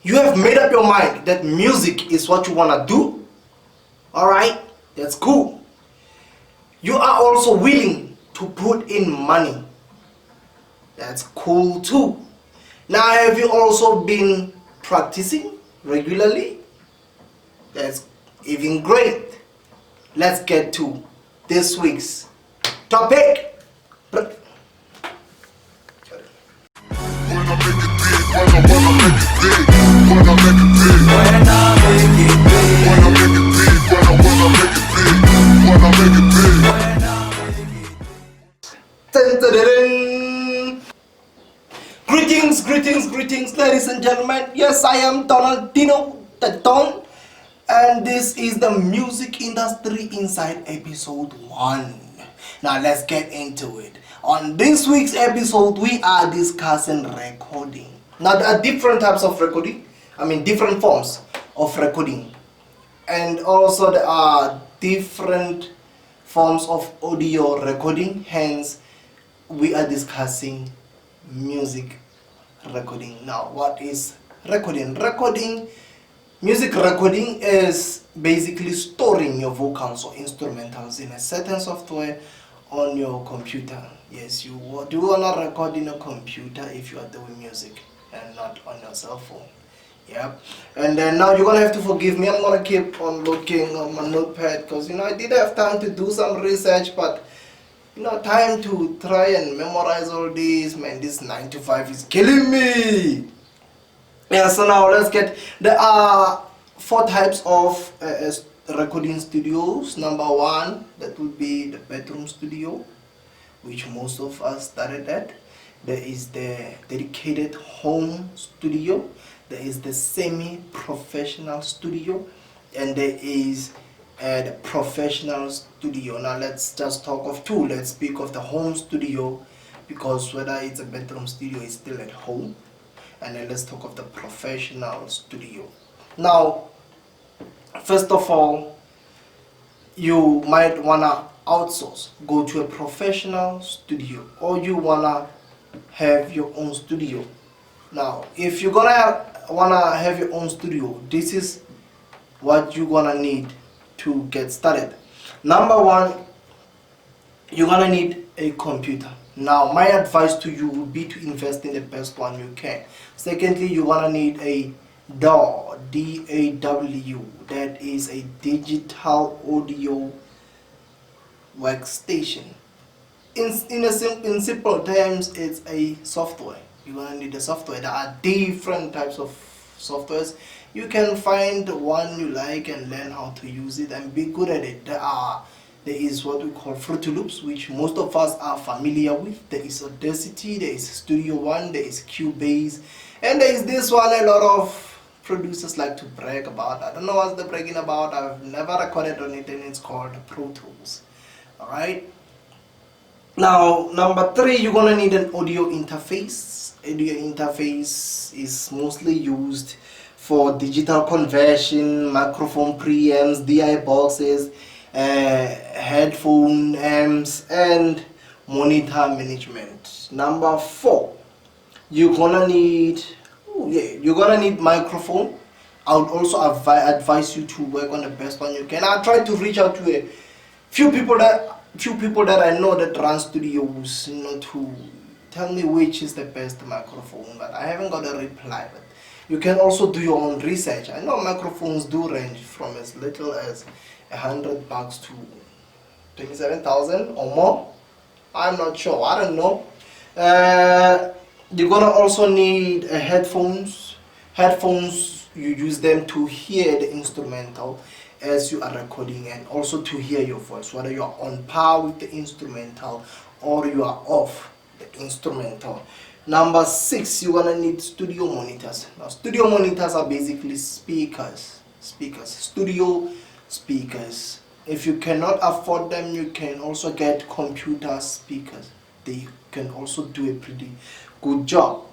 You have made up your mind that music is what you want to do. Alright, that's cool. You are also willing to put in money. That's cool too. Now, have you also been practicing regularly? That's even great. Let's get to this week's topic. Greetings, ladies and gentlemen. Yes, I am Donald Dino, the Don, and this is the Music Industry Inside Episode 1. Now, let's get into it. On this week's episode, we are discussing recording. Now, there are different types of recording, different forms of recording, and also there are different forms of audio recording. Hence, we are discussing music recording. Now, what is recording? Music recording is basically storing your vocals or instrumentals in a certain software on your computer. Yes, you do want to record in a computer if you are doing music and not on your cell phone. Yep. And then now you're gonna have to forgive me. I'm gonna keep on looking on my notepad because I did have time to do some research, but time to try and memorize all these, man, this 9 to 5 is killing me. Yeah, so now let's get, there are 4 types of recording studios. Number 1, that would be the bedroom studio, which most of us started at. There is the dedicated home studio. There is the semi-professional studio, and there is the professional studio. Now let's just talk of 2. Let's speak of the home studio, because whether it's a bedroom studio, it's still at home. And then let's talk of the professional studio. Now, first of all, you might wanna outsource, go to a professional studio, or you wanna have your own studio. Now, if you're wanna have your own studio, this is what you're gonna need to get started. Number 1, you're gonna need a computer. Now, my advice to you would be to invest in the best one you can. Secondly, you're gonna need a DAW, D-A-W. That is a digital audio workstation. In simple terms, it's a software. You're gonna need a software. There are different types of softwares. You can find one you like and learn how to use it and be good at it. There is what we call Fruity Loops, which most of us are familiar with. There is Audacity, there is Studio One, there is Cubase, and there is this one a lot of producers like to brag about. I don't know what they're bragging about. I've never recorded on it, and it's called Pro Tools. Alright. Now, number 3, you're gonna need an audio interface. Audio interface is mostly used for digital conversion, microphone preamps, DI boxes, headphone amps, and monitor management. Number 4, you're gonna need microphone. I would also advise you to work on the best one you can. I tried to reach out to a few people that I know that run studios, to tell me which is the best microphone, but I haven't got a reply. But you can also do your own research. I know microphones do range from as little as $100 to 27,000 or more. I'm not sure. I don't know. You're gonna also need headphones. Headphones, you use them to hear the instrumental as you are recording, and also to hear your voice, whether you are on par with the instrumental or you are off the instrumental. Number 6, you're gonna need studio monitors. Now, studio monitors are basically speakers, studio speakers. If you cannot afford them, you can also get computer speakers. They can also do a pretty good job.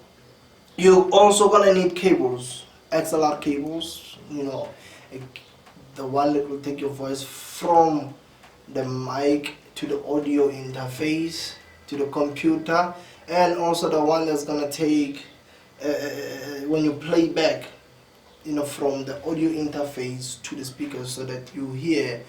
You're also gonna need cables, XLR cables, the one that will take your voice from the mic to the audio interface to the computer, and also the one that's gonna take when you play back from the audio interface to the speakers so that you hear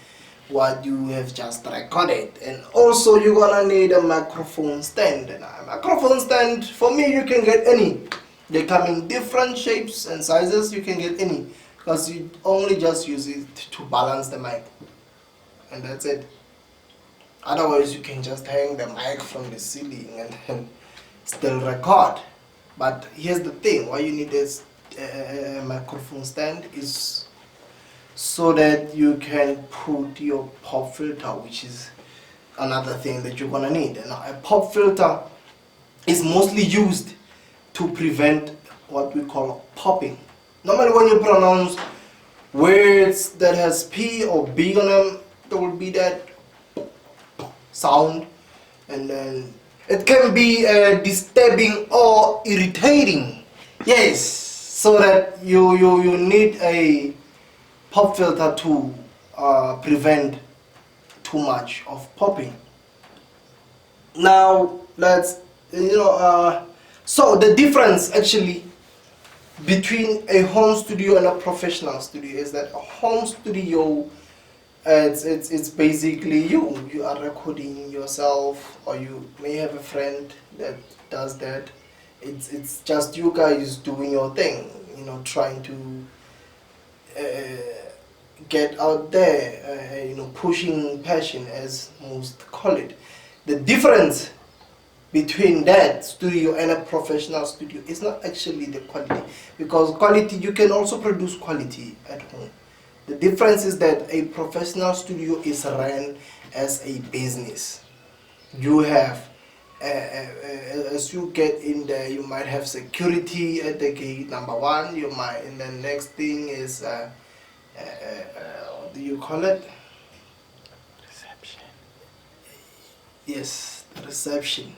what you have just recorded. And also you're gonna need a microphone stand. And a microphone stand, for me, you can get any. They come in different shapes and sizes. You can get any because you only just use it to balance the mic, and that's it. Otherwise you can just hang the mic from the ceiling and still record. But here's the thing, why you need this microphone stand is so that you can put your pop filter, which is another thing that you're gonna need. And a pop filter is mostly used to prevent what we call popping. Normally when you pronounce words that has P or B on them, there will be that sound, and then it can be disturbing or irritating. Yes, so that you need a pop filter to prevent too much of popping. Now let's so the difference actually between a home studio and a professional studio is that a home studio, it's basically you are recording yourself, or you may have a friend that does that. It's just you guys doing your thing, trying to get out there, pushing passion, as most call it. The difference between that studio and a professional studio is not actually the quality, because quality, you can also produce quality at home. The difference is that a professional studio is run as a business. You have as you get in there, you might have security at the gate, number one. You might, and the next thing is what do you call it? Reception. Yes, reception.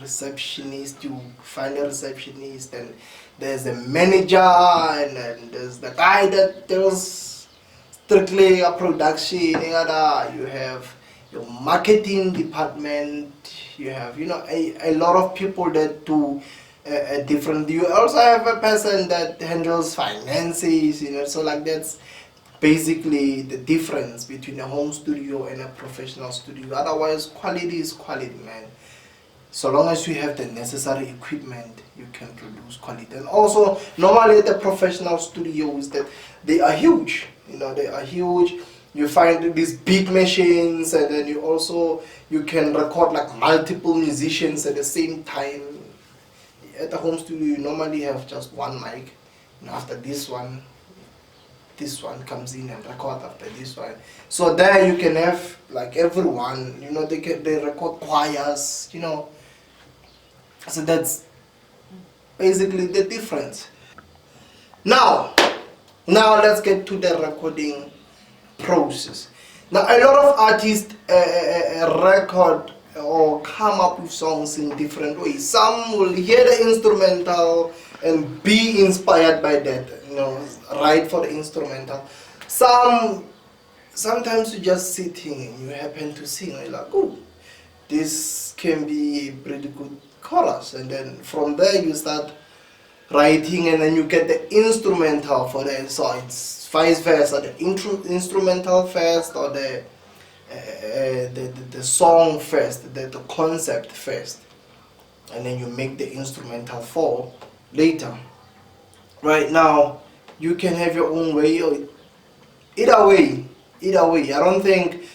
Receptionist. You find a receptionist, and there's a manager, and then there's the guy that does strictly a production. You have your marketing department. You have a lot of people that do different. You also have a person that handles finances. So like that's basically the difference between a home studio and a professional studio. Otherwise, quality is quality, man. So long as you have the necessary equipment, you can produce quality. And also, normally the professional studios, that they are huge. They are huge. You find these big machines, and then you can record like multiple musicians at the same time. At the home studio, you normally have just one mic, and after this one comes in and record after this one. So there you can have like everyone. They record choirs. So that's basically the difference. Now let's get to the recording process. Now a lot of artists record or come up with songs in different ways. Some will hear the instrumental and be inspired by that, write for the instrumental. Sometimes you just sitting and you happen to sing, and you're like, oh, this can be a pretty good chorus, and then from there you start writing, and then you get the instrumental for that. So it's vice versa, the instrumental first, or the song first, the concept first, and then you make the instrumental for later. Right now you can have your own way, or either way. I don't think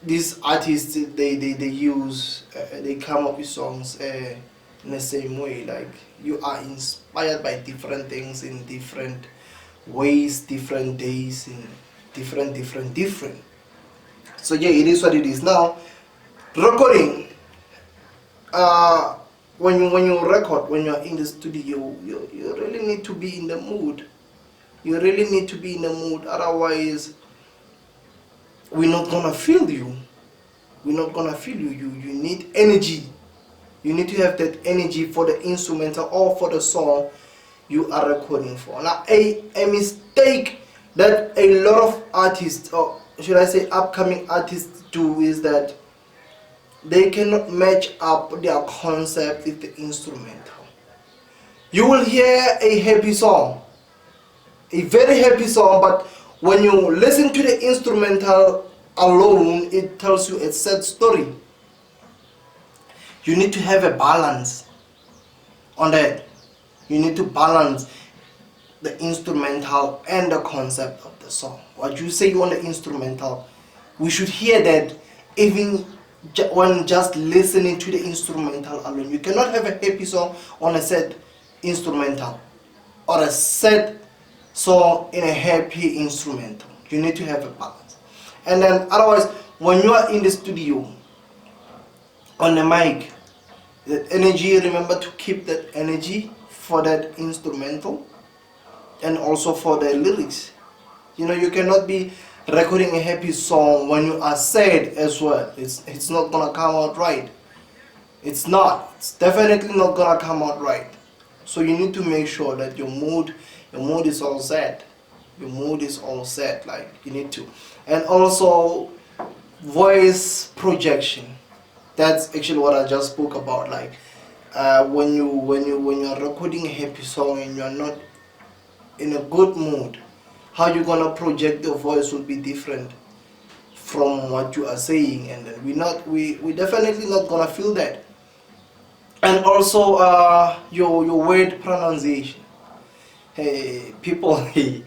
these artists they come up with songs in the same way. Like, you are inspired by different things in different ways, different days, in different. So yeah, it is what it is. Now, recording. When you record, when you're in the studio, you really need to be in the mood. Otherwise, we're not gonna feel you. You need energy. You need to have that energy for the instrumental or for the song you are recording for. Now, a mistake that a lot of artists, or should I say upcoming artists, do is that they cannot match up their concept with the instrumental. You will hear a happy song, a very happy song, but when you listen to the instrumental alone, it tells you a sad story. You need to have a balance on that. You need to balance the instrumental and the concept of the song. What you say on the instrumental, we should hear that even when just listening to the instrumental alone. You cannot have a happy song on a sad instrumental, or a sad song in a happy instrumental. You need to have a balance. And then otherwise, when you are in the studio on the mic, that energy, remember to keep that energy for that instrumental and also for the lyrics. You cannot be recording a happy song when you are sad as well. It's not gonna come out right. It's definitely not gonna come out right. So you need to make sure that your mood is all set. Your mood is all set, like you need to. And also voice projection. That's actually what I just spoke about. Like when you're recording a happy song and you're not in a good mood, how you gonna project your voice will be different from what you are saying, and then we definitely not gonna feel that. And also your word pronunciation. Hey people, you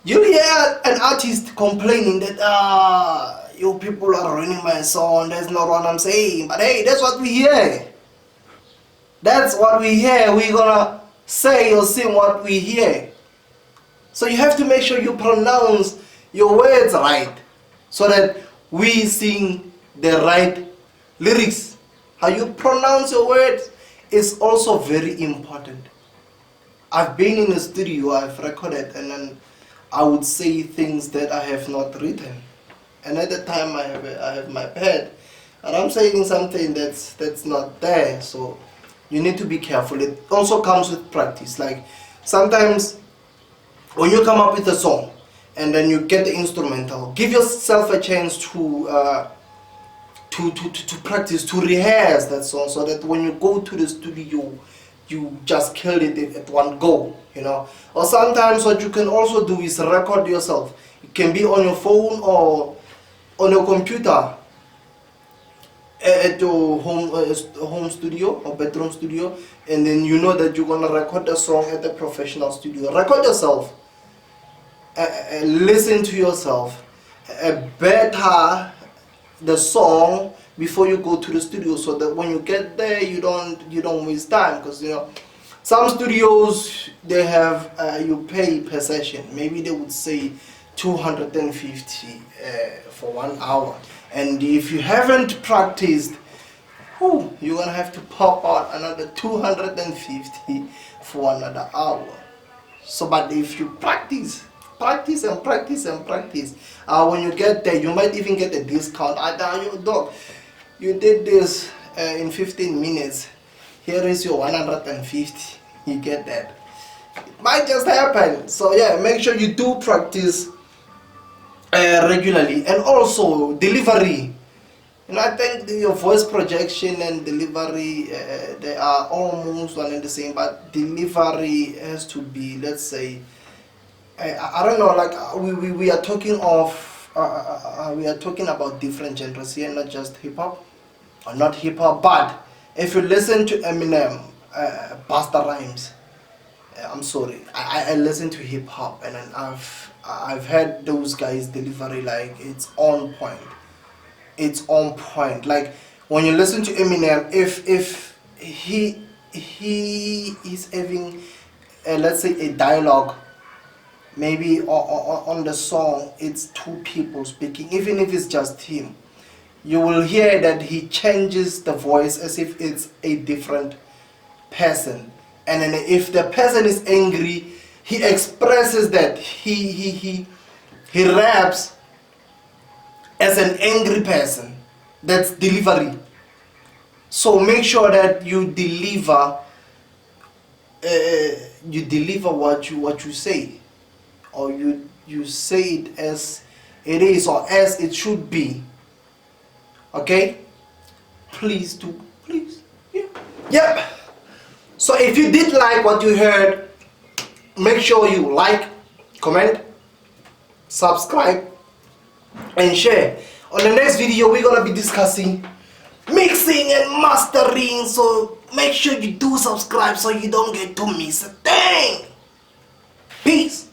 hear an artist complaining that you people are ruining my song, that's not what I'm saying, but hey, that's what we hear. That's what we hear. We're gonna say or sing what we hear. So you have to make sure you pronounce your words right, so that we sing the right lyrics. How you pronounce your words is also very important. I've been in the studio, I've recorded, and then I would say things that I have not written. And at the time I have my pad, and I'm saying something that's not there. So you need to be careful. It also comes with practice. Like sometimes when you come up with a song and then you get the instrumental, give yourself a chance to practice, to rehearse that song, so that when you go to the studio, you just kill it at one go, Or sometimes what you can also do is record yourself. It can be on your phone or on your computer at your home studio or bedroom studio, and then you know that you're gonna record the song at the professional studio. Record yourself. Listen to yourself. Better the song before you go to the studio, so that when you get there you don't waste time, because some studios, they have you pay per session. Maybe they would say 250 for 1 hour, and if you haven't practiced, you're gonna have to pop out another 250 for another hour. So but if you practice and practice and practice, when you get there, you might even get a discount. Dog, you did this in 15 minutes, here is your 150. You get that. It might just happen. So yeah, make sure you do practice regularly. And also delivery. I think your voice projection and delivery, they are almost one and the same, but delivery has to be, let's say, I don't know, like we are talking we are talking about different genres here, not just hip hop or not hip hop. But if you listen to Eminem, Busta Rhymes, I'm sorry, I listen to hip hop, and then I've heard those guys delivery, like it's on point. It's on point. Like when you listen to Eminem, if he is having let's say a dialogue, maybe on the song it's two people speaking, even if it's just him, you will hear that he changes the voice as if it's a different person. And then if the person is angry, he expresses that he raps as an angry person. That's delivery. So make sure that you deliver what you say, or you say it as it is, or as it should be. Okay? Please do. Please. Yeah. Yep. So if you did like what you heard, make sure you like, comment, subscribe, and share. On the next video, we're gonna be discussing mixing and mastering, so make sure you do subscribe so you don't get to miss a thing. Peace.